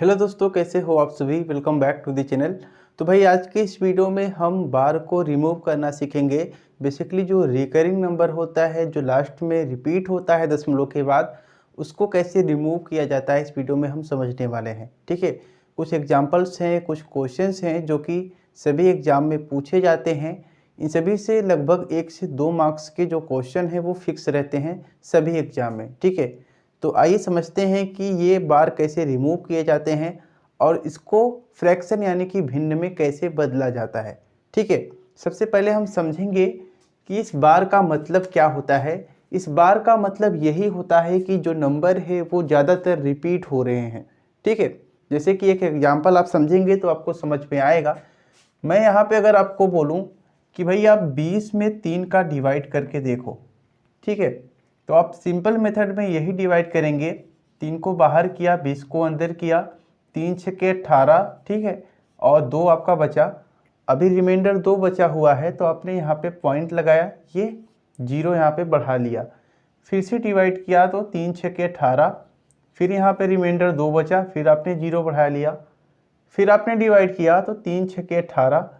Hello दोस्तों, कैसे हो आप सभी। Welcome back to the channel. तो भाई आज के इस वीडियो में हम बार को रिमूव करना सीखेंगे। बेसिकली जो रिकरिंग नंबर होता है, जो लास्ट में रिपीट होता है दशमलव के बाद, उसको कैसे रिमूव किया जाता है इस वीडियो में हम समझने वाले हैं। ठीक है, कुछ एग्जांपल्स हैं, कुछ क्वेश्चंस हैं जो कि सभी एग्जाम में पूछे जाते हैं। इन सभी से लगभग 1 से 2 मार्क्स के जो क्वेश्चन हैं वो फिक्स रहते हैं सभी एग्जाम में। ठीक है, तो आइए समझते हैं कि ये बार कैसे रिमूव किए जाते हैं और इसको फ्रैक्शन यानी कि भिन्न में कैसे बदला जाता है। ठीक है, सबसे पहले हम समझेंगे कि इस बार का मतलब क्या होता है। इस बार का मतलब यही होता है कि जो नंबर है वो ज़्यादातर रिपीट हो रहे हैं। ठीक है, जैसे कि एक एग्जांपल आप समझेंगे तो आपको समझ में आएगा। मैं यहाँ पे अगर आपको बोलूँ कि भाई आप 20 में 3 का डिवाइड करके देखो। ठीक है, तो आप सिंपल मेथड में यही डिवाइड करेंगे। 3 को बाहर किया, 20 को अंदर किया, 3 छक्के 18। ठीक है, और 2 आपका बचा। अभी रिमाइंडर 2 बचा हुआ है तो आपने यहाँ पे पॉइंट लगाया, ये 0 यहाँ पे बढ़ा लिया। फिर से डिवाइड किया तो 3 छक्के 18। फिर यहाँ पे रिमाइंडर 2 बचा, फिर आपने 0 बढ़ा लिया। फिर आपने डिवाइड किया तो 3 छक्के 18।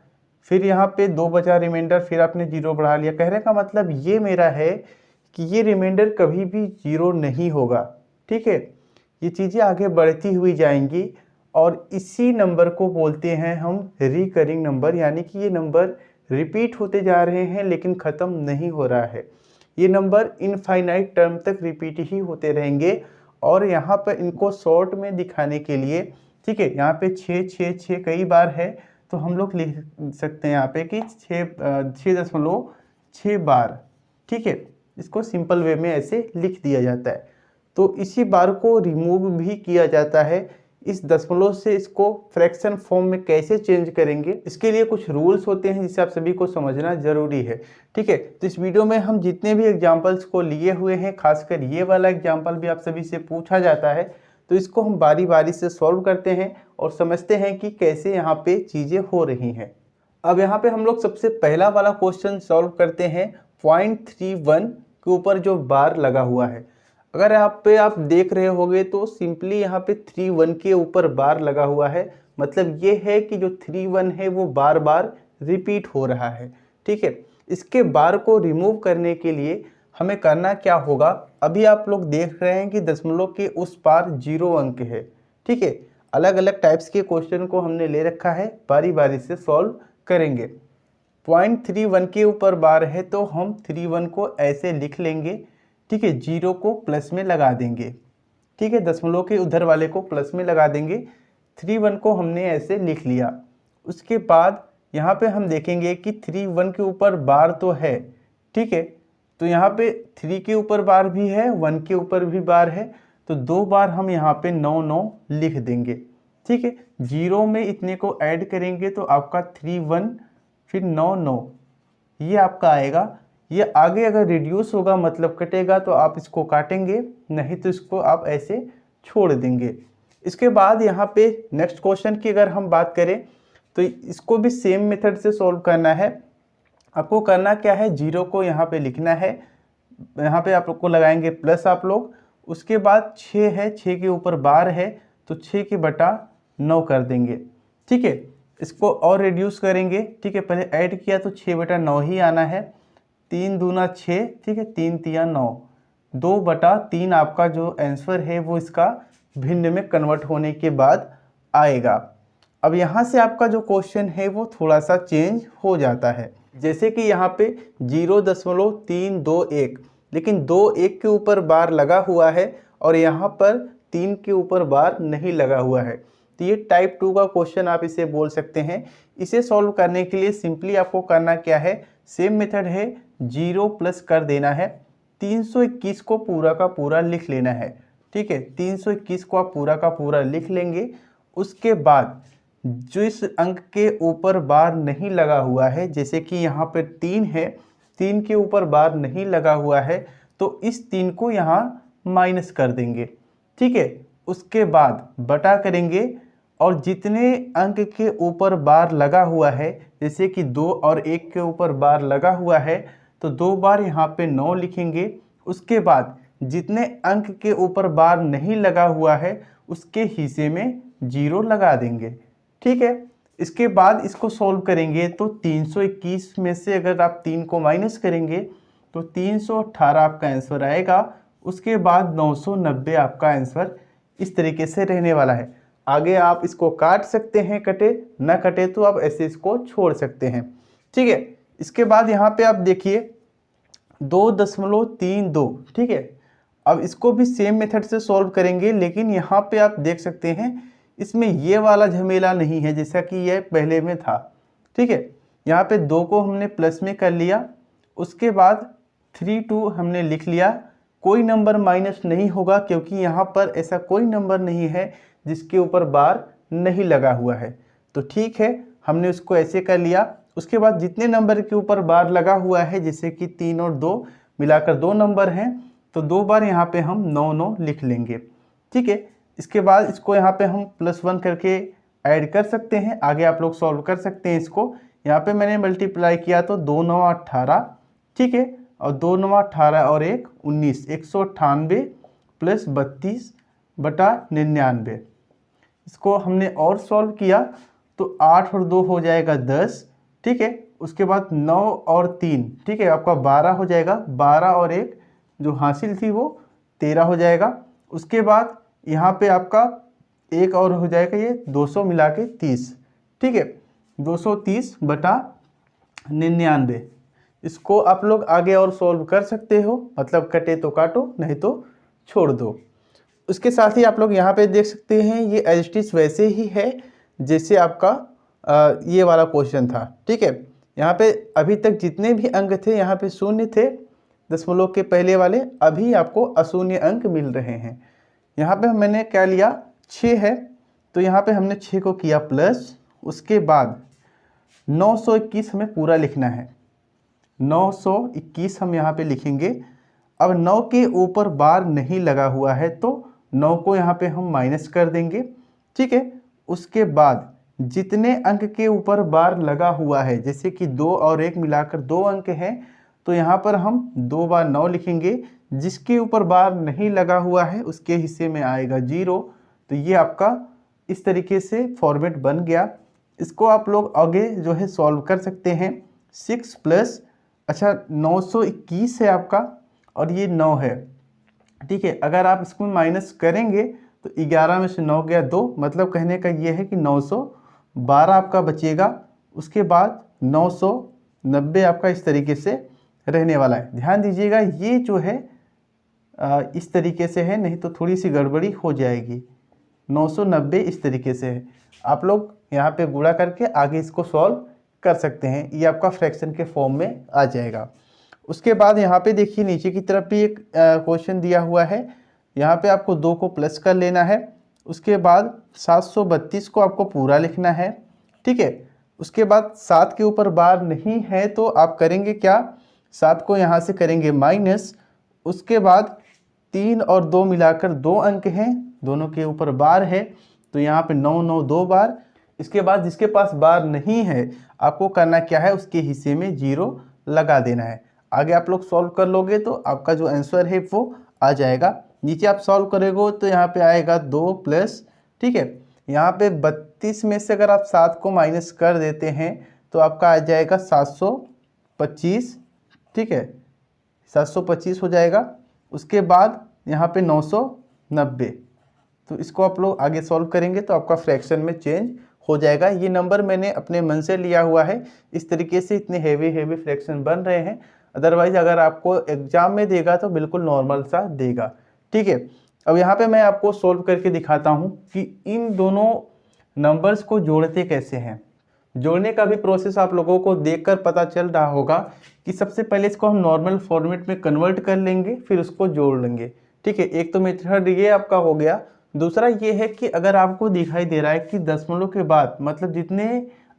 फिर यहाँ पे 2 बचा रिमाइंडर, फिर आपने 0 बढ़ा लिया। कहने का मतलब ये मेरा है कि ये रिमाइंडर कभी भी 0 नहीं होगा। ठीक है, ये चीज़ें आगे बढ़ती हुई जाएंगी और इसी नंबर को बोलते हैं हम रिकरिंग नंबर, यानी कि ये नंबर रिपीट होते जा रहे हैं लेकिन ख़त्म नहीं हो रहा है। ये नंबर इनफाइनाइट टर्म तक रिपीट ही होते रहेंगे। और यहाँ पर इनको शॉर्ट में दिखाने के लिए, ठीक है, यहाँ पे 6 6 6 कई बार है तो हम लोग लिख सकते हैं यहाँ पे कि 6.6 बार। ठीक है, इसको सिंपल वे में ऐसे लिख दिया जाता है। तो इसी बार को रिमूव भी किया जाता है। इस दशमलव से इसको फ्रैक्शन फॉर्म में कैसे चेंज करेंगे, इसके लिए कुछ रूल्स होते हैं जिसे आप सभी को समझना जरूरी है। ठीक है, तो इस वीडियो में हम जितने भी एग्जांपल्स को लिए हुए हैं, खासकर ये वाला एग्जांपल भी आप सभी से पूछा जाता है, तो इसको हम बारी बारी से सॉल्व करते हैं और समझते हैं कि कैसे यहाँ पे चीज़ें हो रही हैं। अब यहाँ पे हम लोग सबसे पहला वाला क्वेश्चन सॉल्व करते हैं। 0.31 के ऊपर जो बार लगा हुआ है, अगर यहाँ पे आप देख रहे होगे तो सिंपली यहाँ पे 31 के ऊपर बार लगा हुआ है। मतलब ये है कि जो 31 है वो बार बार रिपीट हो रहा है। ठीक है, इसके बार को रिमूव करने के लिए हमें करना क्या होगा। अभी आप लोग देख रहे हैं कि दशमलव के उस पार 0 अंक है। ठीक है, अलग अलग टाइप्स के क्वेश्चन को हमने ले रखा है, बारी बारी से सॉल्व करेंगे। 0.31 के ऊपर बार है तो हम 31 को ऐसे लिख लेंगे। ठीक है, 0 को प्लस में लगा देंगे। ठीक है, दशमलव के उधर वाले को प्लस में लगा देंगे। 31 को हमने ऐसे लिख लिया। उसके बाद यहाँ पे हम देखेंगे कि 31 के ऊपर बार तो है। ठीक है, तो यहाँ पे 3 के ऊपर बार भी है, 1 के ऊपर भी बार है, तो 2 बार हम यहाँ पे 9 9 लिख देंगे। ठीक है, 0 में इतने को ऐड करेंगे तो आपका 31 फिर 9 9 ये आपका आएगा। ये आगे अगर रिड्यूस होगा मतलब कटेगा तो आप इसको काटेंगे, नहीं तो इसको आप ऐसे छोड़ देंगे। इसके बाद यहाँ पे नेक्स्ट क्वेश्चन की अगर हम बात करें तो इसको भी सेम मेथड से सॉल्व करना है। आपको करना क्या है, 0 को यहाँ पे लिखना है, यहाँ पे आप लोग को लगाएंगे प्लस आप लोग। उसके बाद 6 है, 6 के ऊपर बार है तो 6 के बटा 9 कर देंगे। ठीक है, इसको और रिड्यूस करेंगे। ठीक है, पहले ऐड किया तो 6 बटा 9 ही आना है। 3 दूना 6, ठीक है, 3 तिया 9, 2 बटा 3 आपका जो आंसर है वो इसका भिन्न में कन्वर्ट होने के बाद आएगा। अब यहाँ से आपका जो क्वेश्चन है वो थोड़ा सा चेंज हो जाता है। जैसे कि यहाँ पे 0.321, लेकिन 2 1 के ऊपर बार लगा हुआ है और यहाँ पर 3 के ऊपर बार नहीं लगा हुआ है, तो ये टाइप 2 का क्वेश्चन आप इसे बोल सकते हैं। इसे सॉल्व करने के लिए सिंपली आपको करना क्या है, सेम मेथड है, 0 प्लस कर देना है, 321 को पूरा का पूरा लिख लेना है। ठीक है, 321 को आप पूरा का पूरा लिख लेंगे। उसके बाद जो इस अंक के ऊपर बार नहीं लगा हुआ है, जैसे कि यहाँ पर 3 है, 3 के ऊपर बार नहीं लगा हुआ है, तो इस 3 को यहाँ माइनस कर देंगे। ठीक है, उसके बाद बटा करेंगे और जितने अंक के ऊपर बार लगा हुआ है, जैसे कि 2 और 1 के ऊपर बार लगा हुआ है तो 2 बार यहाँ पे 9 लिखेंगे। उसके बाद जितने अंक के ऊपर बार नहीं लगा हुआ है उसके हिस्से में 0 लगा देंगे। ठीक है, इसके बाद इसको सॉल्व करेंगे तो 321 में से अगर आप 3 को माइनस करेंगे तो 318 आपका आंसर आएगा। उसके बाद 990 आपका आंसर इस तरीके से रहने वाला है। आगे आप इसको काट सकते हैं, कटे ना कटे तो आप ऐसे इसको छोड़ सकते हैं। ठीक है, इसके बाद यहाँ पे आप देखिए 2.32। ठीक है, अब इसको भी सेम मेथड से सॉल्व करेंगे, लेकिन यहाँ पे आप देख सकते हैं इसमें ये वाला झमेला नहीं है जैसा कि यह पहले में था। ठीक है, यहाँ पे 2 को हमने प्लस में कर लिया, उसके बाद 32 हमने लिख लिया। कोई नंबर माइनस नहीं होगा क्योंकि यहाँ पर ऐसा कोई नंबर नहीं है जिसके ऊपर बार नहीं लगा हुआ है। तो ठीक है, हमने उसको ऐसे कर लिया। उसके बाद जितने नंबर के ऊपर बार लगा हुआ है, जैसे कि 3 और 2 मिलाकर 2 नंबर हैं, तो 2 बार यहाँ पे हम 9 9 लिख लेंगे। ठीक है, इसके बाद इसको यहाँ पे हम +1 करके ऐड कर सकते हैं। आगे आप लोग सॉल्व कर सकते हैं इसको। यहाँ पे मैंने मल्टीप्लाई किया तो 2 9 18। ठीक है, और 2 9 18 और 1 19, 198 + 32 बटा 99। इसको हमने और सॉल्व किया तो 8 और 2 हो जाएगा 10। ठीक है, उसके बाद 9 और 3, ठीक है, आपका 12 हो जाएगा। 12 और 1 जो हासिल थी वो 13 हो जाएगा। उसके बाद यहाँ पे आपका एक और हो जाएगा, ये 200 मिला के 30। ठीक है, 230 बटा 99। इसको आप लोग आगे और सॉल्व कर सकते हो, मतलब कटे तो काटो नहीं तो छोड़ दो। उसके साथ ही आप लोग यहाँ पे देख सकते हैं ये एज इट इज वैसे ही है जैसे आपका ये वाला क्वेश्चन था। ठीक है, यहाँ पे अभी तक जितने भी अंक थे यहाँ पे शून्य थे दशमलव के पहले वाले, अभी आपको अशून्य अंक मिल रहे हैं। यहाँ पे मैंने क्या लिया, 6 है तो यहाँ पे हमने 6 को किया प्लस, उसके बाद 921 हमें पूरा लिखना है। 921 हम यहाँ पे लिखेंगे। अब 9 के ऊपर बार नहीं लगा हुआ है तो 9 को यहाँ पे हम माइनस कर देंगे। ठीक है, उसके बाद जितने अंक के ऊपर बार लगा हुआ है, जैसे कि 2 और 1 मिलाकर 2 अंक हैं, तो यहाँ पर हम 2 बार 9 लिखेंगे। जिसके ऊपर बार नहीं लगा हुआ है उसके हिस्से में आएगा 0। तो ये आपका इस तरीके से फॉर्मेट बन गया। इसको आप लोग आगे जो है सॉल्व कर सकते हैं। 6 प्लस 921 है आपका और ये 9 है। ठीक है, अगर आप इसको माइनस करेंगे तो 11 में से 9 गया 2, मतलब कहने का ये है कि 912 आपका बचेगा। उसके बाद 990 आपका इस तरीके से रहने वाला है। ध्यान दीजिएगा ये जो है इस तरीके से है, नहीं तो थोड़ी सी गड़बड़ी हो जाएगी। 990 इस तरीके से है। आप लोग यहाँ पे गुणा करके आगे इसको सॉल्व कर सकते हैं, ये आपका फ्रैक्शन के फॉर्म में आ जाएगा। उसके बाद यहाँ पे देखिए नीचे की तरफ भी एक क्वेश्चन दिया हुआ है। यहाँ पे आपको 2 को प्लस कर लेना है। उसके बाद 732 को आपको पूरा लिखना है। ठीक है, उसके बाद 7 के ऊपर बार नहीं है तो आप करेंगे क्या, 7 को यहाँ से करेंगे माइनस। उसके बाद 3 और 2 मिलाकर 2 अंक हैं, दोनों के ऊपर बार है तो यहाँ पे 9 9 2 बार। इसके बाद जिसके पास बार नहीं है आपको करना क्या है, उसके हिस्से में 0 लगा देना है। आगे आप लोग सॉल्व कर लोगे तो आपका जो आंसर है वो आ जाएगा। नीचे आप सॉल्व करोगे तो यहाँ पे आएगा 2 प्लस, ठीक है, यहाँ पे 32 में से अगर आप 7 को माइनस कर देते हैं तो आपका आ जाएगा 725। ठीक है, 725 हो जाएगा। उसके बाद यहाँ पे 990, तो इसको आप लोग आगे सॉल्व करेंगे तो आपका फ्रैक्शन में चेंज हो जाएगा। ये नंबर मैंने अपने मन से लिया हुआ है, इस तरीके से इतने हेवी फ्रैक्शन बन रहे हैं। अदरवाइज अगर आपको एग्जाम में देगा तो बिल्कुल नॉर्मल सा देगा। ठीक है, अब यहाँ पे मैं आपको सोल्व करके दिखाता हूँ कि इन दोनों नंबर्स को जोड़ते कैसे हैं। जोड़ने का भी प्रोसेस आप लोगों को देखकर पता चल रहा होगा कि सबसे पहले इसको हम नॉर्मल फॉर्मेट में कन्वर्ट कर लेंगे, फिर उसको जोड़ लेंगे। ठीक है, एक तो मेथड ये आपका हो गया। दूसरा ये है कि अगर आपको दिखाई दे रहा है कि दशमलव के बाद मतलब जितने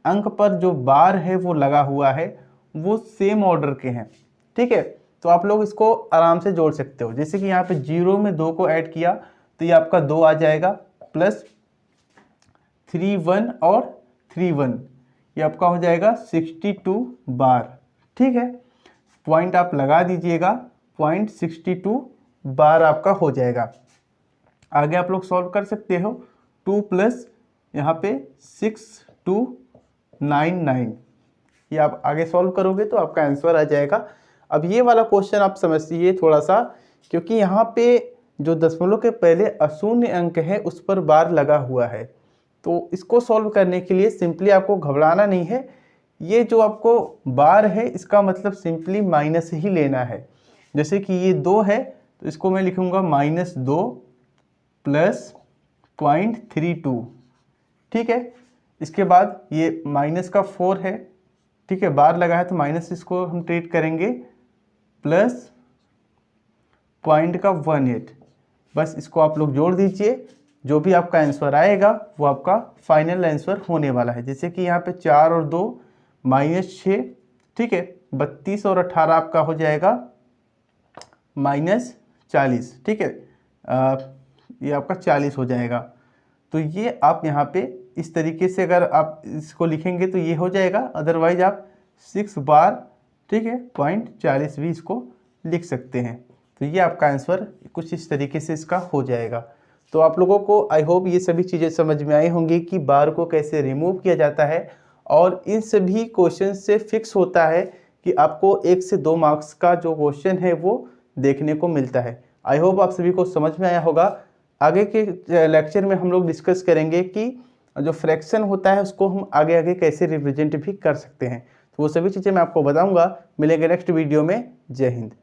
अंक पर जो बार है वो लगा हुआ है वो सेम ऑर्डर के हैं, ठीक है, तो आप लोग इसको आराम से जोड़ सकते हो। जैसे कि यहाँ पे 0 में 2 को ऐड किया तो ये आपका 2 आ जाएगा, प्लस 3 1 और 3 1, ये आपका हो जाएगा 62 बार। ठीक है, पॉइंट आप लगा दीजिएगा, 0.62 बार आपका हो जाएगा। आगे आप लोग सॉल्व कर सकते हो। 2 प्लस यहाँ पे 6299, ये आप आगे सॉल्व करोगे तो आपका आंसर आ जाएगा। अब ये वाला क्वेश्चन आप समझिए थोड़ा सा, क्योंकि यहाँ पे जो दशमलव के पहले अशून्य अंक है उस पर बार लगा हुआ है। तो इसको सॉल्व करने के लिए सिंपली आपको घबराना नहीं है। ये जो आपको बार है इसका मतलब सिंपली माइनस ही लेना है। जैसे कि ये 2 है तो इसको मैं लिखूँगा -2 प्लस 0.32, ठीक है। इसके बाद ये माइनस का 4 है, ठीक है, बार लगा है तो माइनस इसको हम ट्रीट करेंगे, प्लस पॉइंट का 18। बस इसको आप लोग जोड़ दीजिए, जो भी आपका आंसर आएगा वो आपका फाइनल आंसर होने वाला है। जैसे कि यहाँ पे 4 और 2 -6, ठीक है, 32 और 18 आपका हो जाएगा -40, ठीक है, ये आपका 40 हो जाएगा। तो ये आप यहाँ पे इस तरीके से अगर आप इसको लिखेंगे तो ये हो जाएगा, अदरवाइज आप 6 बार, ठीक है, 0.40 भी इसको लिख सकते हैं। तो ये आपका आंसर कुछ इस तरीके से इसका हो जाएगा। तो आप लोगों को आई होप ये सभी चीज़ें समझ में आई होंगी कि बार को कैसे रिमूव किया जाता है, और इन सभी क्वेश्चन से फिक्स होता है कि आपको 1 से 2 मार्क्स का जो क्वेश्चन है वो देखने को मिलता है। आई होप आप सभी को समझ में आया होगा। आगे के लेक्चर में हम लोग डिस्कस करेंगे कि जो फ्रैक्शन होता है उसको हम आगे आगे कैसे रिप्रेजेंट भी कर सकते हैं। तो वो सभी चीज़ें मैं आपको बताऊंगा। मिलेंगे नेक्स्ट वीडियो में। जय हिंद।